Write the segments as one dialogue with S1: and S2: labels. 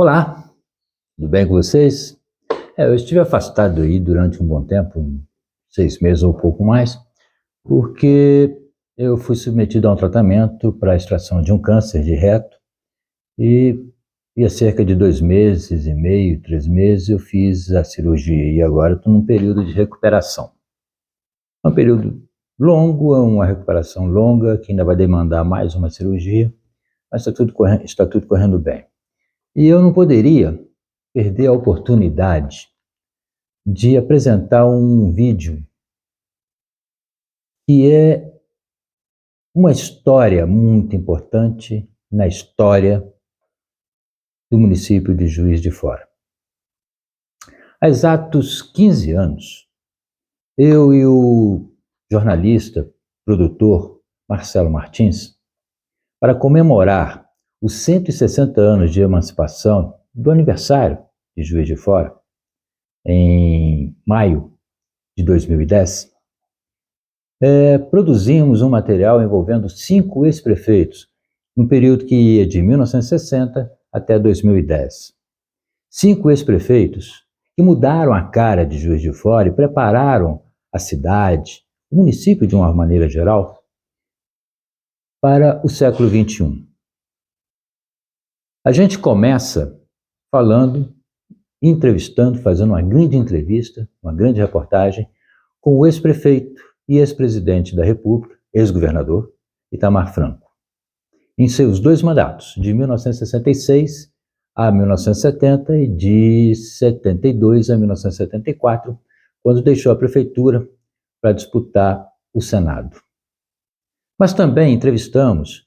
S1: Olá, tudo bem com vocês? Eu estive afastado aí durante um bom tempo, 6 meses ou um pouco mais, porque eu fui submetido a um tratamento para a extração de um câncer de reto e há cerca de 2 meses e meio, 3 meses eu fiz a cirurgia e agora estou num período de recuperação. É um período longo, é uma recuperação longa que ainda vai demandar mais uma cirurgia, mas está tudo correndo bem. E eu não poderia perder a oportunidade de apresentar um vídeo que é uma história muito importante na história do município de Juiz de Fora. Há exatos 15 anos, eu e o jornalista, produtor Marcelo Martins, para comemorar os 160 anos de emancipação do aniversário de Juiz de Fora, em maio de 2010, produzimos um material envolvendo 5 ex-prefeitos, num período que ia de 1960 até 2010. 5 ex-prefeitos que mudaram a cara de Juiz de Fora e prepararam a cidade, o município de uma maneira geral, para o século XXI. A gente começa falando, entrevistando, fazendo uma grande entrevista, uma grande reportagem com o ex-prefeito e ex-presidente da República, ex-governador, Itamar Franco, em seus 2 mandatos, de 1966 a 1970 e de 72 a 1974, quando deixou a prefeitura para disputar o Senado. Mas também entrevistamos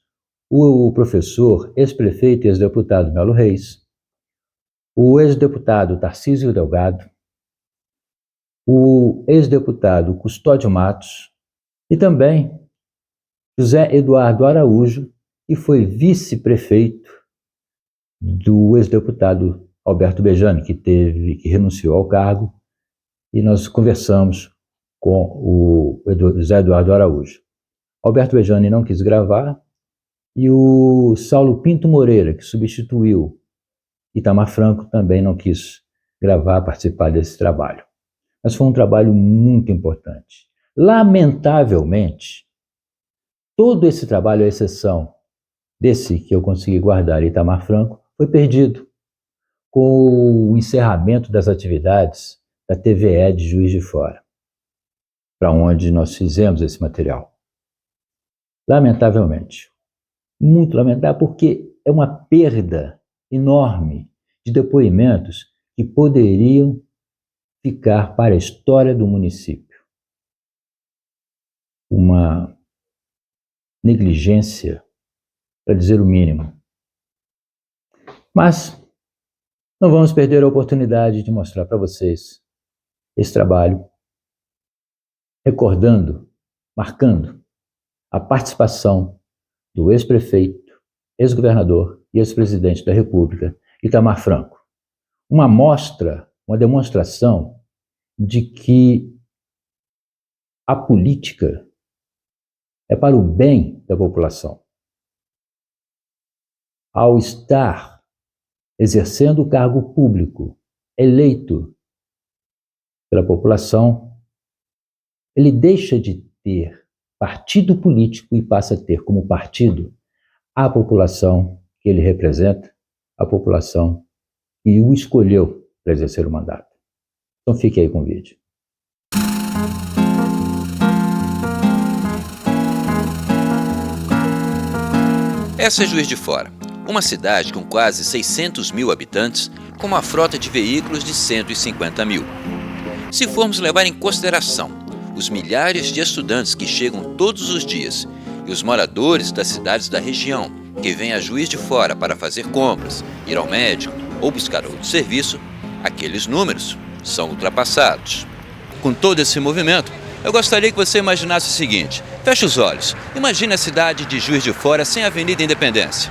S1: o professor, ex-prefeito e ex-deputado Melo Reis, o ex-deputado Tarcísio Delgado, o ex-deputado Custódio Matos e também José Eduardo Araújo, que foi vice-prefeito do ex-deputado Alberto Bejani, que renunciou ao cargo, e nós conversamos com o José Eduardo Araújo. Alberto Bejani não quis gravar e o Saulo Pinto Moreira, que substituiu Itamar Franco, também não quis gravar, participar desse trabalho. Mas foi um trabalho muito importante. Lamentavelmente, todo esse trabalho, à exceção desse que eu consegui guardar, Itamar Franco, foi perdido com o encerramento das atividades da TVE de Juiz de Fora, para onde nós fizemos esse material. Lamentavelmente. Muito lamentável, porque é uma perda enorme de depoimentos que poderiam ficar para a história do município. Uma negligência, para dizer o mínimo. Mas não vamos perder a oportunidade de mostrar para vocês esse trabalho, recordando, marcando a participação do ex-prefeito, ex-governador e ex-presidente da República, Itamar Franco. Uma amostra, uma demonstração de que a política é para o bem da população. Ao estar exercendo o cargo público, eleito pela população, ele deixa de ter partido político e passa a ter como partido a população que ele representa, a população que o escolheu para exercer o mandato. Então fique aí com o vídeo.
S2: Essa é Juiz de Fora, uma cidade com quase 600 mil habitantes, com uma frota de veículos de 150 mil. Se formos levar em consideração os milhares de estudantes que chegam todos os dias e os moradores das cidades da região que vêm a Juiz de Fora para fazer compras, ir ao médico ou buscar outro serviço, aqueles números são ultrapassados. Com todo esse movimento, eu gostaria que você imaginasse o seguinte: feche os olhos, imagine a cidade de Juiz de Fora sem a Avenida Independência.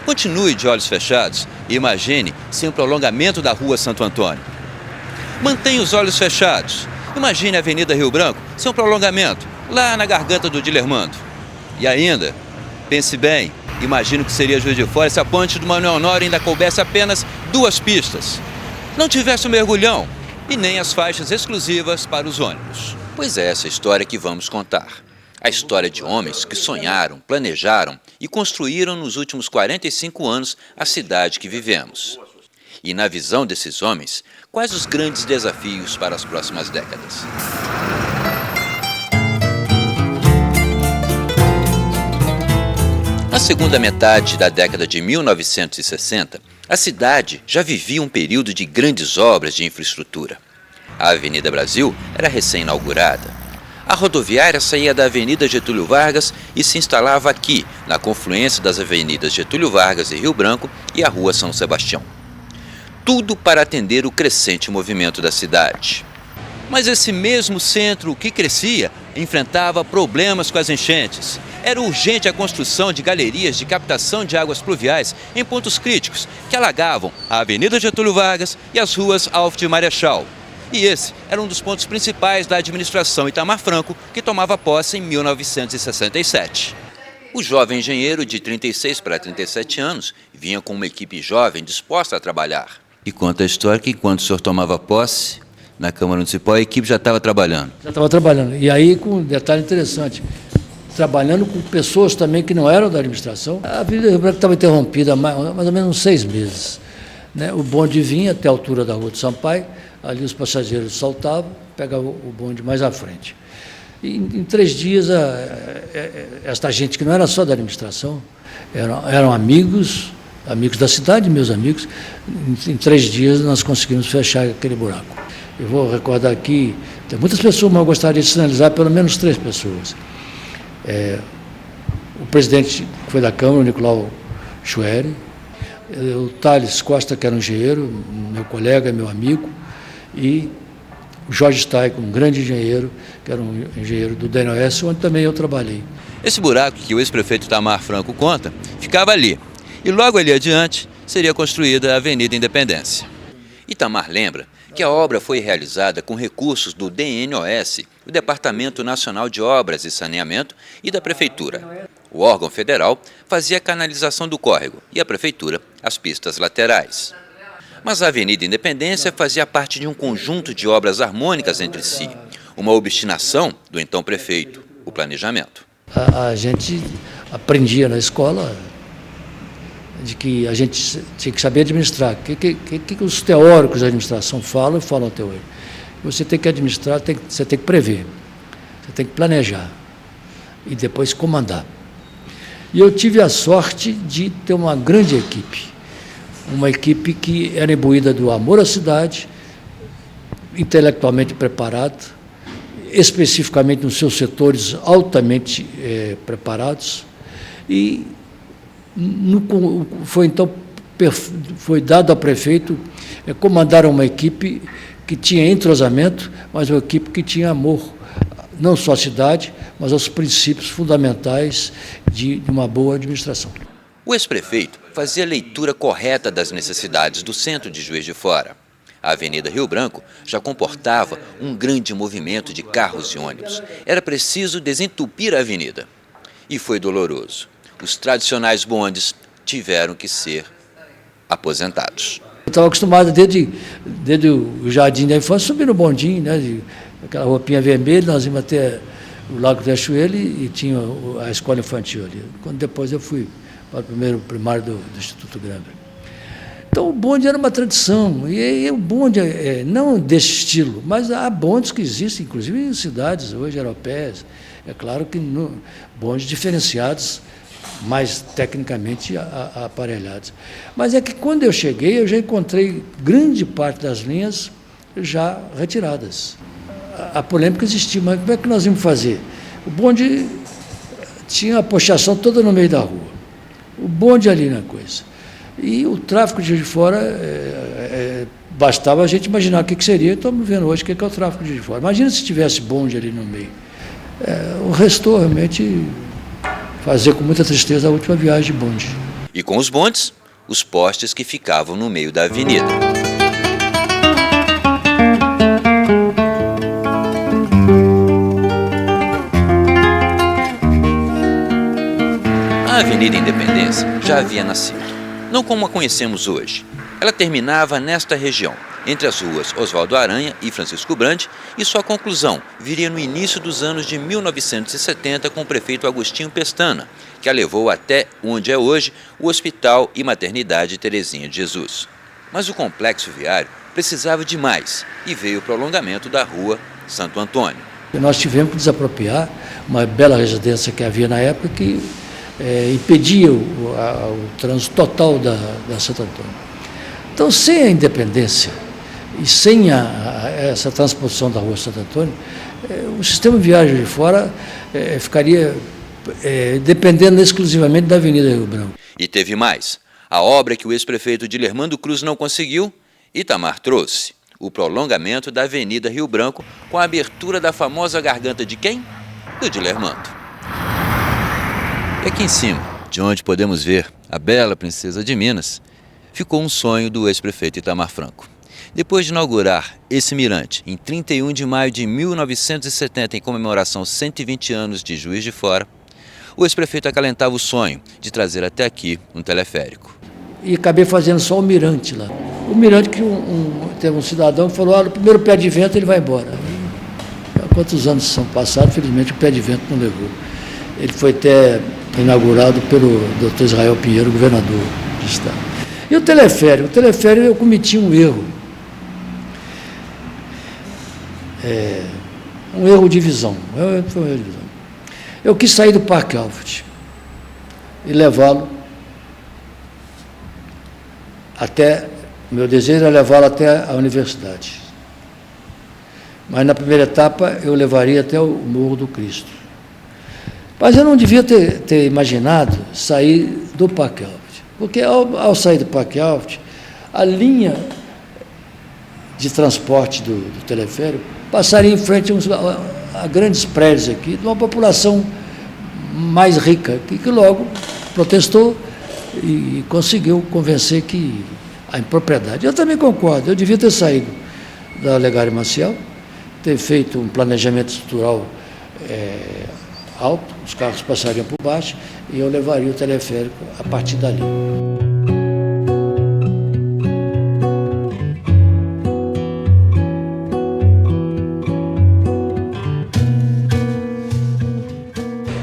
S2: Continue de olhos fechados e imagine sem o prolongamento da Rua Santo Antônio. Mantenha os olhos fechados. Imagine a Avenida Rio Branco sem um prolongamento, lá na garganta do Dilermando. E ainda, pense bem Imagino que seria Juiz de Fora se a ponte do Manuel Honório ainda coubesse apenas 2 pistas. Não tivesse o mergulhão e nem as faixas exclusivas para os ônibus. Pois é essa história que vamos contar. A história de homens que sonharam, planejaram e construíram nos últimos 45 anos a cidade que vivemos. E na visão desses homens, quais os grandes desafios para as próximas décadas? Na segunda metade da década de 1960, a cidade já vivia um período de grandes obras de infraestrutura. A Avenida Brasil era recém-inaugurada. A rodoviária saía da Avenida Getúlio Vargas e se instalava aqui, na confluência das avenidas Getúlio Vargas e Rio Branco e a Rua São Sebastião. Tudo para atender o crescente movimento da cidade. Mas esse mesmo centro que crescia enfrentava problemas com as enchentes. Era urgente a construção de galerias de captação de águas pluviais em pontos críticos que alagavam a Avenida Getúlio Vargas e as ruas Alfred e Marechal. E esse era um dos pontos principais da administração Itamar Franco, que tomava posse em 1967. O jovem engenheiro de 36 para 37 anos vinha com uma equipe jovem disposta a trabalhar. E conta a história que enquanto o senhor tomava posse, na Câmara Municipal, a equipe já estava trabalhando.
S3: Já estava trabalhando. E aí, com um detalhe interessante, trabalhando com pessoas também que não eram da administração. A Avenida Rio Branco estava interrompida há mais ou menos uns 6 meses. Né? O bonde vinha até a altura da Rua de Sampaio, ali os passageiros saltavam, pegavam o bonde mais à frente. E em 3 dias, esta gente que não era só da administração, eram amigos da cidade, meus amigos. Em 3 dias nós conseguimos fechar aquele buraco. Eu vou recordar aqui, tem muitas pessoas, mas eu gostaria de sinalizar pelo menos 3 pessoas. O presidente que foi da Câmara, o Nicolau Chueri, o Thales Costa, que era um engenheiro, meu colega, meu amigo, e o Jorge Staico, um grande engenheiro, que era um engenheiro do DNOS, onde também eu trabalhei.
S2: Esse buraco que o ex-prefeito Itamar Franco conta, ficava ali. E logo ali adiante seria construída a Avenida Independência. Itamar lembra que a obra foi realizada com recursos do DNOS, o Departamento Nacional de Obras e Saneamento, e da Prefeitura. O órgão federal fazia a canalização do córrego e a Prefeitura as pistas laterais. Mas a Avenida Independência fazia parte de um conjunto de obras harmônicas entre si, uma obstinação do então prefeito, o planejamento.
S3: A gente aprendia na escola de que a gente tinha que saber administrar. O que os teóricos da administração falam até hoje. Você tem que administrar, você tem que prever, você tem que planejar e depois comandar. E eu tive a sorte de ter uma grande equipe, uma equipe que era imbuída do amor à cidade, intelectualmente preparada, especificamente nos seus setores altamente preparados, e foi dado ao prefeito comandar uma equipe que tinha entrosamento, mas uma equipe que tinha amor, não só à cidade, mas aos princípios fundamentais de uma boa administração.
S2: O ex-prefeito fazia a leitura correta das necessidades do centro de Juiz de Fora. A Avenida Rio Branco já comportava um grande movimento de carros e ônibus. Era preciso desentupir a avenida. E foi doloroso. Os tradicionais bondes tiveram que ser aposentados.
S3: Eu estava acostumado desde o jardim da infância, subir no bondinho, né, aquela roupinha vermelha, nós íamos até o Lago da Chuele e tinha a escola infantil ali. Quando depois eu fui para o primeiro primário do Instituto Grambler. Então o bonde era uma tradição, e o bonde não desse estilo, mas há bondes que existem, inclusive em cidades hoje europeias. É claro que bondes diferenciados, mais tecnicamente aparelhados. Mas é que quando eu cheguei, eu já encontrei grande parte das linhas já retiradas. A polêmica existia, mas como é que nós íamos fazer? O bonde tinha a postação toda no meio da rua. O bonde ali na coisa. E o tráfico de Juiz de Fora, bastava a gente imaginar o que seria. Estamos vendo hoje o que é o tráfico de Juiz de Fora. Imagina se tivesse bonde ali no meio. O restou realmente fazer com muita tristeza a última viagem de bonde.
S2: E com os bondes, os postes que ficavam no meio da avenida. A A Avenida Independência já havia nascido, não como a conhecemos hoje. Ela terminava nesta região, entre as ruas Oswaldo Aranha e Francisco Brandi, e sua conclusão viria no início dos anos de 1970 com o prefeito Agostinho Pestana, que a levou até onde é hoje o Hospital e Maternidade Terezinha de Jesus. Mas o complexo viário precisava de mais e veio o prolongamento da rua Santo Antônio.
S3: Nós tivemos que desapropriar uma bela residência que havia na época que impedia o trânsito total da Santo Antônio. Então, sem a independência e sem essa transposição da rua Santo Antônio, o sistema viário de fora ficaria dependendo exclusivamente da Avenida Rio Branco.
S2: E teve mais. A obra que o ex-prefeito Dilermando Cruz não conseguiu, Itamar trouxe. O prolongamento da Avenida Rio Branco com a abertura da famosa garganta de quem? Do Dilermando. E aqui em cima, de onde podemos ver a bela princesa de Minas, ficou um sonho do ex-prefeito Itamar Franco. Depois de inaugurar esse mirante em 31 de maio de 1970, em comemoração aos 120 anos de Juiz de Fora, o ex-prefeito acalentava o sonho de trazer até aqui um teleférico.
S3: E acabei fazendo só o mirante lá. O mirante que teve um cidadão que falou, olha, o primeiro pé de vento ele vai embora. Há quantos anos são passados, felizmente o pé de vento não levou. Ele foi até inaugurado pelo Dr. Israel Pinheiro, governador do estado. E o teleférico eu cometi um erro. Um erro de visão. Foi um erro de visão. Eu quis sair do Parque Alfred e levá-lo até... Meu desejo era levá-lo até a universidade. Mas na primeira etapa eu levaria até o Morro do Cristo. Mas eu não devia ter imaginado sair do Parque Alfred, porque ao sair do Parque Alfred, a linha de transporte do teleférico passaria em frente a grandes prédios aqui, de uma população mais rica, que logo protestou e conseguiu convencer que a impropriedade. Eu também concordo, eu devia ter saído da Olegário Maciel, ter feito um planejamento estrutural alto, os carros passariam por baixo e eu levaria o teleférico a partir dali.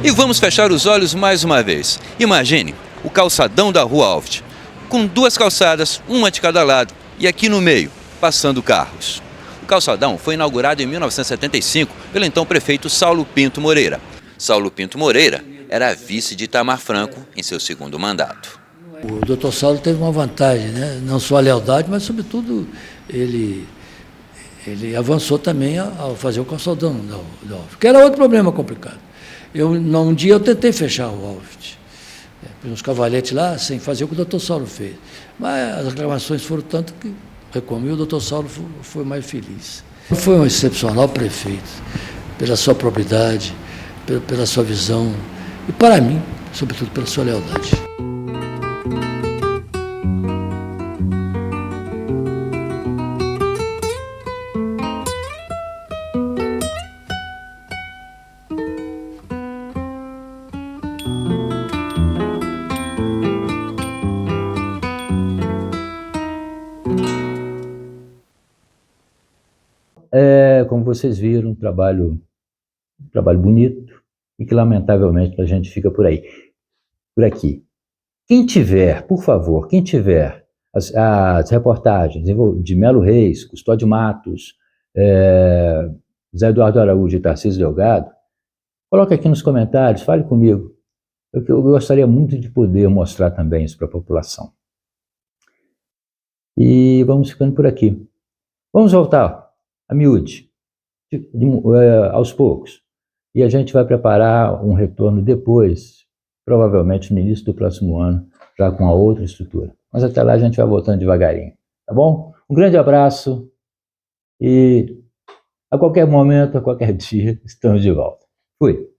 S2: E vamos fechar os olhos mais uma vez. Imagine o calçadão da Rua Alfred, com duas calçadas, uma de cada lado, e aqui no meio, passando carros. O calçadão foi inaugurado em 1975 pelo então prefeito Saulo Pinto Moreira. Saulo Pinto Moreira era vice de Itamar Franco em seu segundo mandato.
S3: O Dr. Saulo teve uma vantagem, né? Não só a lealdade, mas, sobretudo, ele avançou também ao fazer o calçadão da Alfred, que era outro problema complicado. Um dia eu tentei fechar o Alfred, uns cavalhetes lá, sem fazer o que o Dr. Saulo fez. Mas as reclamações foram tanto que recomendou, o Dr. Saulo foi mais feliz. Foi um excepcional prefeito, pela sua probidade, pela sua visão, e para mim, sobretudo, pela sua lealdade.
S1: Como vocês viram, um trabalho bonito e que, lamentavelmente, a gente fica por aqui. Quem tiver, por favor, as reportagens de Melo Reis, Custódio Matos, Zé Eduardo Araújo e Tarcísio Delgado, coloque aqui nos comentários, fale comigo. Eu gostaria muito de poder mostrar também isso para a população. E vamos ficando por aqui. Vamos voltar a miúde, aos poucos. E a gente vai preparar um retorno depois, provavelmente no início do próximo ano, já com a outra estrutura. Mas até lá a gente vai voltando devagarinho, tá bom? Um grande abraço e a qualquer momento, a qualquer dia, estamos de volta. Fui!